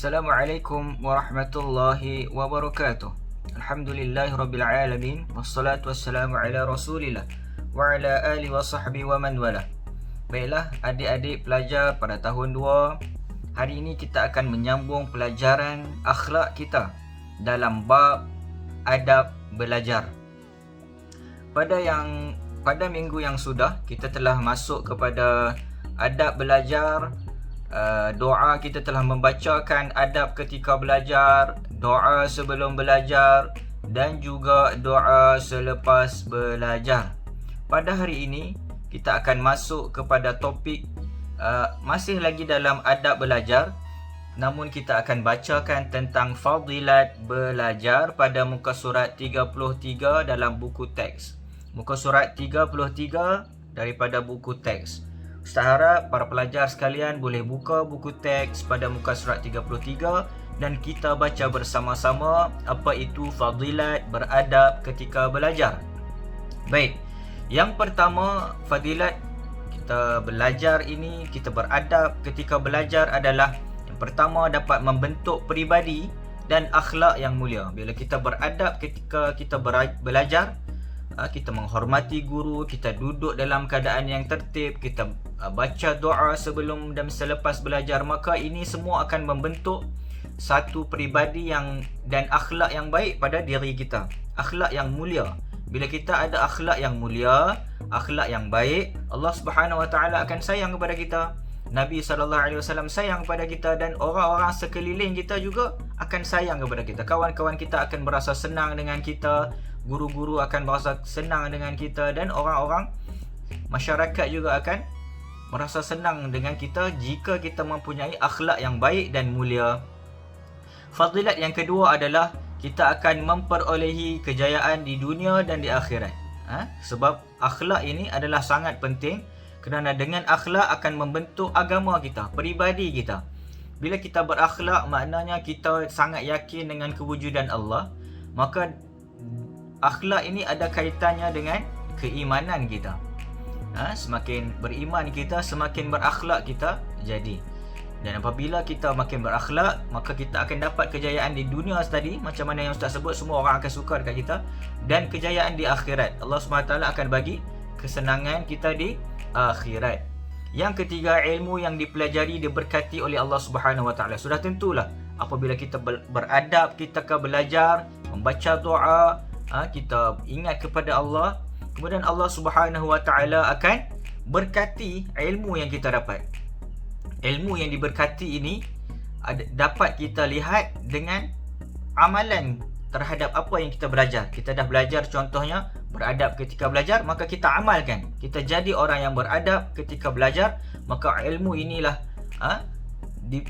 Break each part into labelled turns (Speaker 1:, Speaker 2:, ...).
Speaker 1: Assalamualaikum warahmatullahi wabarakatuh. Alhamdulillahirrabbilalamin. Wassalatu wassalamu ala rasulillah wa ala alihi wa sahbihi wa man wala. Baiklah adik-adik pelajar pada tahun 2, hari ini kita akan menyambung pelajaran akhlak kita dalam bab adab belajar. Pada minggu yang sudah, kita telah masuk kepada adab belajar. Doa, kita telah membacakan adab ketika belajar, doa sebelum belajar dan juga doa selepas belajar. Pada hari ini kita akan masuk kepada topik masih lagi dalam adab belajar, namun kita akan bacakan tentang fadilat belajar pada muka surat 33 dalam buku teks. Muka surat 33 daripada buku teks. Ustaz harap para pelajar sekalian boleh buka buku teks pada muka surat 33 dan kita baca bersama-sama apa itu fadilat beradab ketika belajar. Baik, yang pertama fadilat kita belajar ini, kita beradab ketika belajar adalah yang pertama dapat membentuk peribadi dan akhlak yang mulia. Bila kita beradab ketika kita belajar, kita menghormati guru, kita duduk dalam keadaan yang tertib, kita baca doa sebelum dan selepas belajar, maka ini semua akan membentuk satu peribadi dan akhlak yang baik pada diri kita, akhlak yang mulia. Bila kita ada akhlak yang mulia, akhlak yang baik, Allah Subhanahu Wa Taala akan sayang kepada kita. Nabi SAW sayang kepada kita dan orang-orang sekeliling kita juga akan sayang kepada kita. Kawan-kawan kita akan berasa senang dengan kita, guru-guru akan berasa senang dengan kita, dan orang-orang masyarakat juga akan merasa senang dengan kita jika kita mempunyai akhlak yang baik dan mulia. Fadilat yang kedua adalah kita akan memperolehi kejayaan di dunia dan di akhirat. Sebab akhlak ini adalah sangat penting, kerana dengan akhlak akan membentuk agama kita, peribadi kita. Bila kita berakhlak, maknanya kita sangat yakin dengan kewujudan Allah. Maka akhlak ini ada kaitannya dengan keimanan kita. Semakin beriman kita, semakin berakhlak kita jadi. Dan apabila kita makin berakhlak, maka kita akan dapat kejayaan di dunia tadi, macam mana yang Ustaz sebut, semua orang akan suka dekat kita. Dan kejayaan di akhirat, Allah SWT akan bagi kesenangan kita di akhirat. Yang ketiga, ilmu yang dipelajari diberkati oleh Allah Subhanahu Wa Taala. Sudah tentulah apabila kita beradab, kita akan belajar, membaca doa, kita ingat kepada Allah, kemudian Allah Subhanahu Wa Taala akan berkati ilmu yang kita dapat. Ilmu yang diberkati ini dapat kita lihat dengan amalan terhadap apa yang kita belajar. Kita dah belajar, contohnya beradab ketika belajar, maka kita amalkan. Kita jadi orang yang beradab ketika belajar, maka ilmu inilah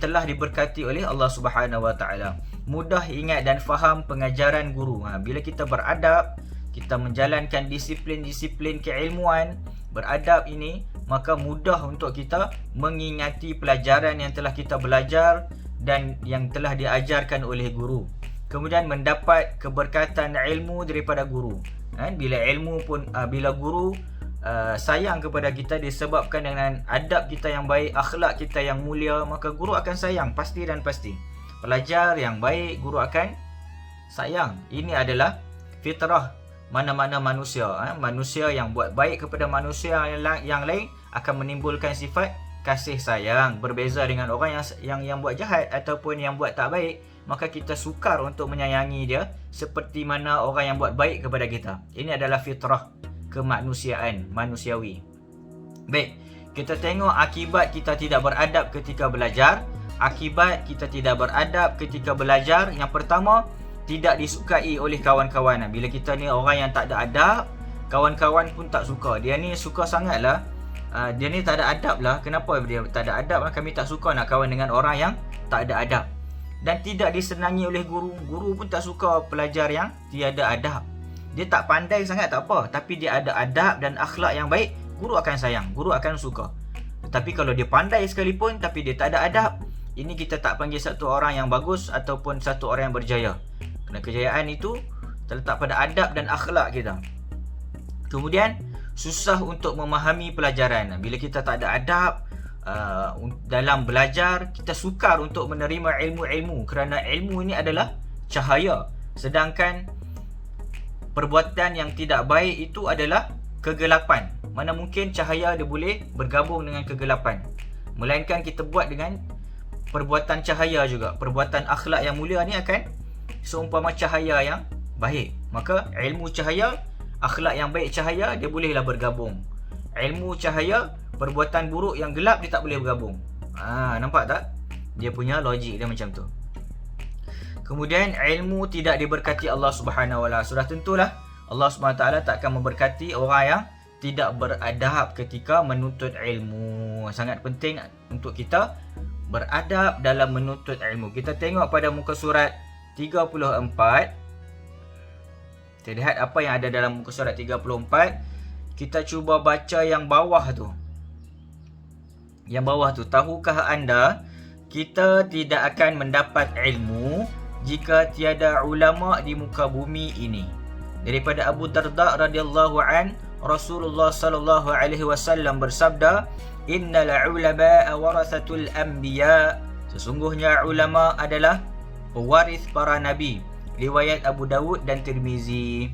Speaker 1: telah diberkati oleh Allah Subhanahu Wa Taala. Mudah ingat dan faham pengajaran guru. Bila kita beradab, kita menjalankan disiplin-disiplin keilmuan, beradab ini, maka mudah untuk kita mengingati pelajaran yang telah kita belajar dan yang telah diajarkan oleh guru. Kemudian mendapat keberkatan ilmu daripada guru. Bila guru sayang kepada kita disebabkan dengan adab kita yang baik, akhlak kita yang mulia, maka guru akan sayang pasti dan pasti. Pelajar yang baik, guru akan sayang. Ini adalah fitrah mana-mana manusia. Manusia yang buat baik kepada manusia yang lain akan menimbulkan sifat kasih sayang. Berbeza dengan orang yang buat jahat ataupun yang buat tak baik, maka kita sukar untuk menyayangi dia seperti mana orang yang buat baik kepada kita. Ini adalah fitrah kemanusiaan, manusiawi. Baik, kita tengok akibat kita tidak beradab ketika belajar. Akibat kita tidak beradab ketika belajar, yang pertama, tidak disukai oleh kawan-kawan. Bila kita ni orang yang tak ada adab, kawan-kawan pun tak suka. Dia ni suka sangat lah, dia ni tak ada adab lah. Kenapa dia tak ada adab? Kami tak suka nak kawan dengan orang yang tak ada adab. Dan tidak disenangi oleh guru. Guru pun tak suka pelajar yang tiada adab. Dia tak pandai sangat tak apa, tapi dia ada adab dan akhlak yang baik, guru akan sayang, guru akan suka. Tapi kalau dia pandai sekalipun tapi dia tak ada adab, ini kita tak panggil satu orang yang bagus ataupun satu orang yang berjaya. Kerana kejayaan itu terletak pada adab dan akhlak kita. Kemudian susah untuk memahami pelajaran. Bila kita tak ada adab, dalam belajar, kita sukar untuk menerima ilmu-ilmu kerana ilmu ini adalah cahaya, sedangkan perbuatan yang tidak baik itu adalah kegelapan. Mana mungkin cahaya dia boleh bergabung dengan kegelapan, melainkan kita buat dengan perbuatan cahaya juga. Perbuatan akhlak yang mulia ni akan seumpama cahaya yang baik. Maka ilmu cahaya, akhlak yang baik cahaya, dia bolehlah bergabung. Ilmu cahaya, perbuatan buruk yang gelap, dia tak boleh bergabung. Nampak tak? Dia punya logik dia macam tu. Kemudian ilmu tidak diberkati Allah Subhanahu Wa Taala. Sudah tentulah Allah Subhanahu Wa Taala tak akan memberkati orang yang tidak beradab ketika menuntut ilmu. Sangat penting untuk kita beradab dalam menuntut ilmu. Kita tengok pada muka surat 34. Kita lihat apa yang ada dalam muka surat 34. Kita cuba baca yang bawah tu. Yang bawah tu, tahukah anda kita tidak akan mendapat ilmu jika tiada ulama di muka bumi ini. Daripada Abu Darda radhiyallahu an, Rasulullah sallallahu alaihi wasallam bersabda, innal ulama warathatul anbiya. Sesungguhnya ulama adalah pewaris para nabi. Riwayat Abu Dawud dan Tirmizi.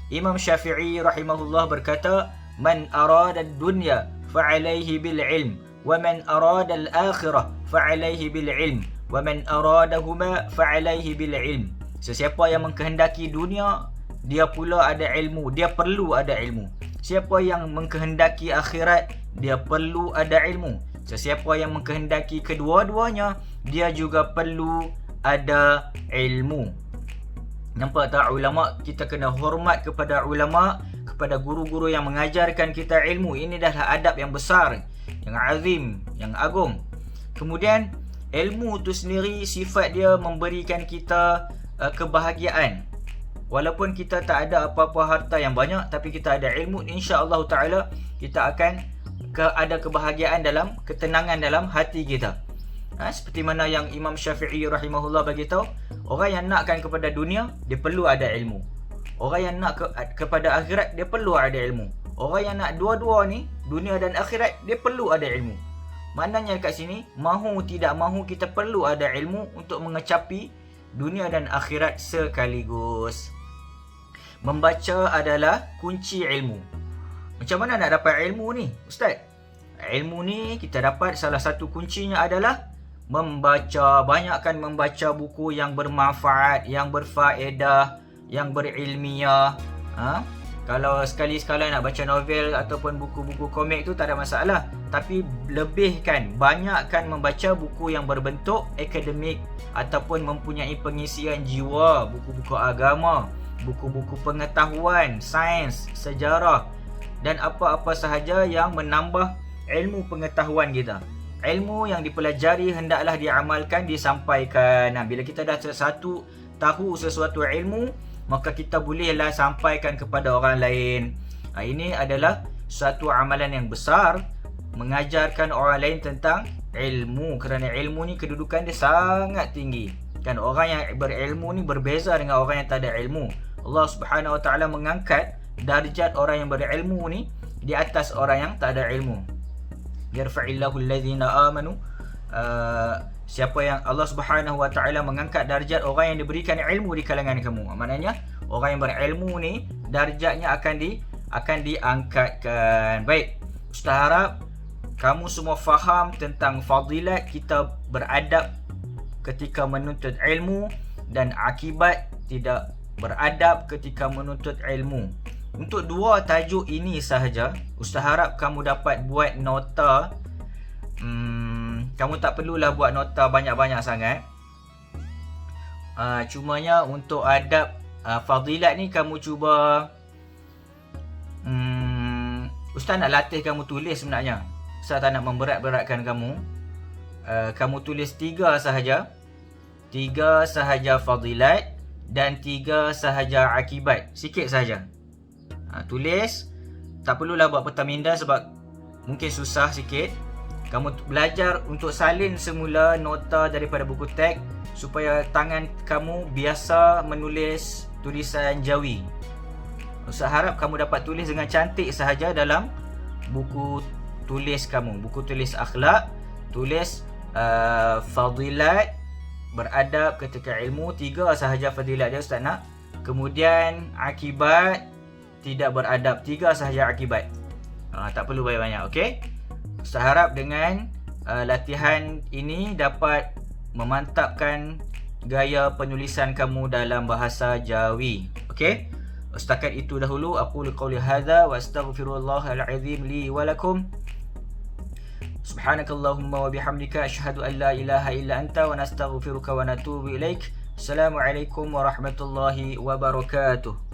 Speaker 1: Imam Syafi'i rahimahullah berkata, man arada ad-dunya fa'alayhi bil ilm, wa man arada al-akhirah fa'alayhi bil ilm, wa man aradahuma fa'alayhi bil ilm. Sesiapa yang mengkehendaki dunia, dia pula ada ilmu, dia perlu ada ilmu. Siapa yang mengkehendaki akhirat, dia perlu ada ilmu. Sesiapa yang mengkehendaki kedua-duanya, dia juga perlu ada ilmu. Nampak tak ulama? Kita kena hormat kepada ulama, kepada guru-guru yang mengajarkan kita ilmu. Ini adalah adab yang besar, yang azim, yang agung. Kemudian ilmu tu sendiri sifat dia memberikan kita kebahagiaan. Walaupun kita tak ada apa-apa harta yang banyak, tapi kita ada ilmu, insya-Allah taala kita akan ada kebahagiaan dalam, ketenangan dalam hati kita. Seperti mana yang Imam Syafi'i rahimahullah bagi tahu, orang yang nakkan kepada dunia, dia perlu ada ilmu. Orang yang nak kepada akhirat, dia perlu ada ilmu. Orang yang nak dua-dua ni, dunia dan akhirat, dia perlu ada ilmu. Maknanya kat sini, mahu tidak mahu kita perlu ada ilmu untuk mengecapi dunia dan akhirat sekaligus. Membaca adalah kunci ilmu. Macam mana nak dapat ilmu ni, Ustaz? Ilmu ni kita dapat, salah satu kuncinya adalah membaca. Banyakkan membaca buku yang bermanfaat, yang berfaedah, yang berilmiah. Kalau sekali-sekala nak baca novel ataupun buku-buku komik tu tak ada masalah. Tapi lebihkan, banyakkan membaca buku yang berbentuk akademik ataupun mempunyai pengisian jiwa, buku-buku agama, buku-buku pengetahuan, sains, sejarah dan apa-apa sahaja yang menambah ilmu pengetahuan kita. Ilmu yang dipelajari hendaklah diamalkan, disampaikan. Bila kita dah tahu sesuatu ilmu, maka kita bolehlah sampaikan kepada orang lain. Ini adalah satu amalan yang besar, mengajarkan orang lain tentang ilmu, kerana ilmu ni kedudukan dia sangat tinggi. Kan orang yang berilmu ni berbeza dengan orang yang tak ada ilmu. Allah Subhanahu Wa Taala mengangkat darjat orang yang berilmu ni di atas orang yang tak ada ilmu. Yarfa'illahu alladhina amanu. Siapa yang Allah Subhanahu Wa Taala mengangkat darjat orang yang diberikan ilmu di kalangan kamu. Maknanya orang yang berilmu ni darjatnya akan diangkatkan. Baik, Ustaz harap kamu semua faham tentang fadilat kita beradab ketika menuntut ilmu dan akibat tidak beradab ketika menuntut ilmu. Untuk dua tajuk ini sahaja, Ustaz harap kamu dapat buat nota. Kamu tak perlulah buat nota banyak-banyak sangat. Cumanya untuk adab fadilat ni kamu cuba, Ustaz nak latih kamu tulis sebenarnya. Ustaz tak nak memberat-beratkan kamu. Kamu tulis 3 sahaja. 3 sahaja fadilat dan 3 sahaja akibat. Sikit sahaja. Tulis. Tak perlulah buat peta minda sebab mungkin susah sikit. Kamu belajar untuk salin semula nota daripada buku teks supaya tangan kamu biasa menulis tulisan Jawi. Ustaz harap kamu dapat tulis dengan cantik sahaja dalam buku tulis kamu, buku tulis akhlak, tulis fadilat, beradab ketika ilmu, 3 sahaja fadilat dia Ustaz nak. Kemudian akibat, tidak beradab, 3 sahaja akibat. Tak perlu banyak-banyak, okey? Ustaz harap dengan latihan ini dapat memantapkan gaya penulisan kamu dalam bahasa Jawi. Okey? Setakat itu dahulu aku liqauli hadza wa astaghfirullahal azim li wa lakum. Subhanakallahumma wa bihamdika asyhadu an la ilaha illa anta wa nastaghfiruka wa natubu ilaik. Assalamualaikum warahmatullahi wabarakatuh.